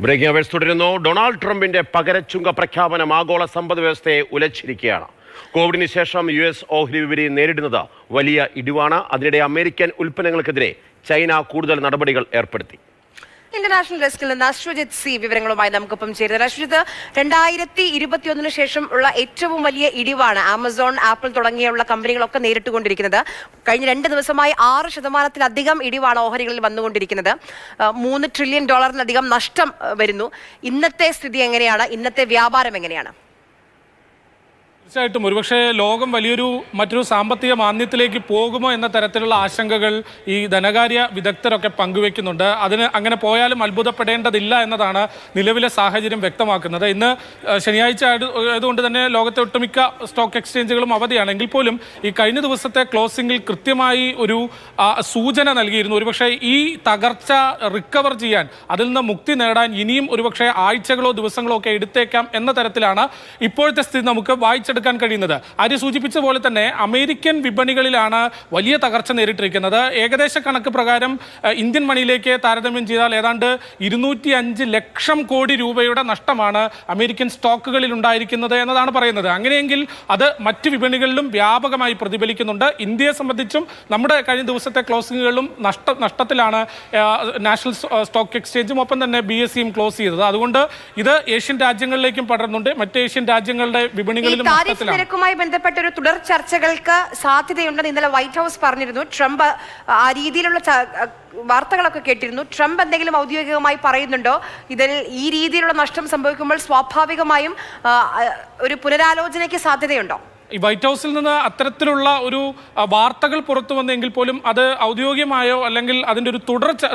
Breaking hours തുടരുന്നു. Donald ട്രംപിന്റെ പകരച്ചുങ്ക പ്രഖ്യാപനം ആഗോള സമ്പദ് വ്യവസ്ഥയെ ഉലച്ചിരിക്കുകയാണ്. കോവിഡിന് ശേഷം US ഓഹരി വിപണി നേരിടുന്നത് വലിയ ഇടിവാണ്. അതിനിടെ അമേരിക്കൻ ഉൽപ്പന്നങ്ങൾക്കെതിരെ ചൈന കൂടുതൽ നടപടികൾ ഏർപ്പെടുത്തി. ഇന്റർനാഷണൽ ഡെസ്കിൽ നിന്ന് അശ്വജിത് സി വിവരങ്ങളുമായി നമുക്കൊപ്പം ചേരുന്നത്. അശ്വജിത്ത്, 2021 ശേഷം ഉള്ള ഏറ്റവും വലിയ ഇടിവാണ് ആമസോൺ, ആപ്പിൾ തുടങ്ങിയുള്ള കമ്പനികളൊക്കെ നേരിട്ടുകൊണ്ടിരിക്കുന്നത്. കഴിഞ്ഞ 2 ദിവസമായി 6% ഇടിവാണ് ഓഹരികളിൽ വന്നുകൊണ്ടിരിക്കുന്നത്. $3 ട്രില്യൺ നഷ്ടം വരുന്നു. ഇന്നത്തെ സ്ഥിതി എങ്ങനെയാണ്? ഇന്നത്തെ വ്യാപാരം എങ്ങനെയാണ്? തീർച്ചയായിട്ടും ഒരുപക്ഷെ ലോകം മറ്റൊരു സാമ്പത്തിക മാന്ദ്യത്തിലേക്ക് പോകുമോ എന്ന തരത്തിലുള്ള ആശങ്കകൾ ഈ ധനകാര്യ വിദഗ്ധരൊക്കെ പങ്കുവെക്കുന്നുണ്ട്. അതിന് അങ്ങനെ പോയാലും അത്ഭുതപ്പെടേണ്ടതില്ല എന്നതാണ് നിലവിലെ സാഹചര്യം വ്യക്തമാക്കുന്നത്. ഇന്ന് ശനിയാഴ്ച ആയതുകൊണ്ട് തന്നെ ലോകത്തെ ഒട്ടുമിക്ക സ്റ്റോക്ക് എക്സ്ചേഞ്ചുകളും അവധിയാണെങ്കിൽ പോലും ഈ കഴിഞ്ഞ ദിവസത്തെ ക്ലോസിംഗിൽ കൃത്യമായി ഒരു സൂചന നൽകിയിരുന്നു. ഒരുപക്ഷെ ഈ തകർച്ച റിക്കവർ ചെയ്യാൻ, അതിൽ നിന്ന് മുക്തി നേടാൻ ഇനിയും ഒരുപക്ഷെ ആഴ്ചകളോ ദിവസങ്ങളോ ഒക്കെ എടുത്തേക്കാം എന്ന തരത്തിലാണ് ഇപ്പോഴത്തെ സ്ഥിതി നമുക്ക് വായിച്ചെടുക്കാൻ കഴിയുന്നത്. ആര്യ സൂചിപ്പിച്ച പോലെ തന്നെ അമേരിക്കൻ വിപണികളിലാണ് വലിയ തകർച്ച നേരിട്ടിരിക്കുന്നത്. ഏകദേശ കണക്ക് പ്രകാരം ഇന്ത്യൻ മണിയിലേക്ക് താരതമ്യം ചെയ്താൽ ഏതാണ്ട് 205 ലക്ഷം കോടി രൂപയുടെ നഷ്ടമാണ് അമേരിക്കൻ സ്റ്റോക്കുകളിൽ ഉണ്ടായിരിക്കുന്നത് എന്നതാണ് പറയുന്നത്. അങ്ങനെയെങ്കിൽ അത് മറ്റ് വിപണികളിലും വ്യാപകമായി പ്രതിഫലിക്കുന്നുണ്ട്. ഇന്ത്യയെ സംബന്ധിച്ചും നമ്മുടെ കഴിഞ്ഞ ദിവസത്തെ ക്ലോസിങ്ങുകളിലും നഷ്ടത്തിലാണ് നാഷണൽ സ്റ്റോക്ക് എക്സ്ചേഞ്ചും ഒപ്പം തന്നെ BSEയും ക്ലോസ് ചെയ്തത്. അതുകൊണ്ട് ഇത് ഏഷ്യൻ രാജ്യങ്ങളിലേക്കും പടർന്നുണ്ട്. മറ്റ് ഏഷ്യൻ രാജ്യങ്ങളുടെ വിപണികളിലും നിരക്കുമായി ബന്ധപ്പെട്ട ഒരു തുടർ ചർച്ചകൾക്ക് സാധ്യതയുണ്ടെന്ന് ഇന്നലെ വൈറ്റ് ഹൗസ് പറഞ്ഞിരുന്നു. ട്രംപ് ആ രീതിയിലുള്ള വാർത്തകളൊക്കെ കേട്ടിരുന്നു. ട്രംപ് എന്തെങ്കിലും ഔദ്യോഗികമായി പറയുന്നുണ്ടോ? ഇതിൽ ഈ രീതിയിലുള്ള നഷ്ടം സംഭവിക്കുമ്പോൾ സ്വാഭാവികമായും ഒരു പുനരാലോചനയ്ക്ക് സാധ്യതയുണ്ടോ? ഈ വൈറ്റ് ഹൗസിൽ നിന്ന് അത്തരത്തിലുള്ള ഒരു വാർത്തകൾ പുറത്തു വന്നെങ്കിൽ പോലും അത് ഔദ്യോഗികമായോ അല്ലെങ്കിൽ അതിൻ്റെ ഒരു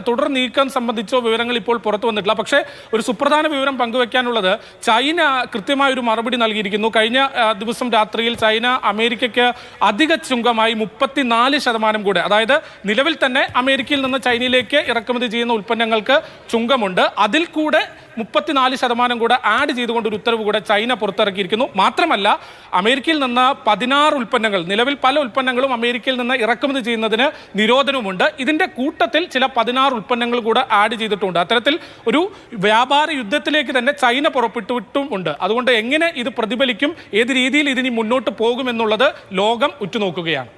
തുടർ നീക്കം സംബന്ധിച്ചോ വിവരങ്ങൾ ഇപ്പോൾ പുറത്തു വന്നിട്ടില്ല. പക്ഷേ ഒരു സുപ്രധാന വിവരം പങ്കുവെക്കാനുള്ളത്, ചൈന കൃത്യമായൊരു മറുപടി നൽകിയിരിക്കുന്നു. കഴിഞ്ഞ ദിവസം രാത്രിയിൽ ചൈന അമേരിക്കയ്ക്ക് അധിക ചുങ്കമായി 34% കൂടെ, അതായത് നിലവിൽ തന്നെ അമേരിക്കയിൽ നിന്ന് ചൈനയിലേക്ക് ഇറക്കുമതി ചെയ്യുന്ന ഉൽപ്പന്നങ്ങൾക്ക് ചുങ്കമുണ്ട്. അതിൽ കൂടെ 34% കൂടെ ആഡ് ചെയ്തുകൊണ്ട് ഒരു ഉത്തരവ് കൂടെ ചൈന പുറത്തിറക്കിയിരിക്കുന്നു. മാത്രമല്ല, അമേരിക്കയിൽ നിന്ന് 16 ഉൽപ്പന്നങ്ങൾ, നിലവിൽ പല ഉൽപ്പന്നങ്ങളും അമേരിക്കയിൽ നിന്ന് ഇറക്കുമതി ചെയ്യുന്നതിന് നിരോധനവുമുണ്ട്. ഇതിന്റെ കൂട്ടത്തിൽ ചില 16 ഉൽപ്പന്നങ്ങൾ കൂടെ ആഡ് ചെയ്തിട്ടുണ്ട്. അത്തരത്തിൽ ഒരു വ്യാപാര യുദ്ധത്തിലേക്ക് തന്നെ ചൈന പുറപ്പെട്ടുവിട്ടുമുണ്ട്. അതുകൊണ്ട് എങ്ങനെ ഇത് പ്രതിഫലിക്കും, ഏത് രീതിയിൽ ഇതിനി മുന്നോട്ട് പോകുമെന്നുള്ളത് ലോകം ഉറ്റുനോക്കുകയാണ്.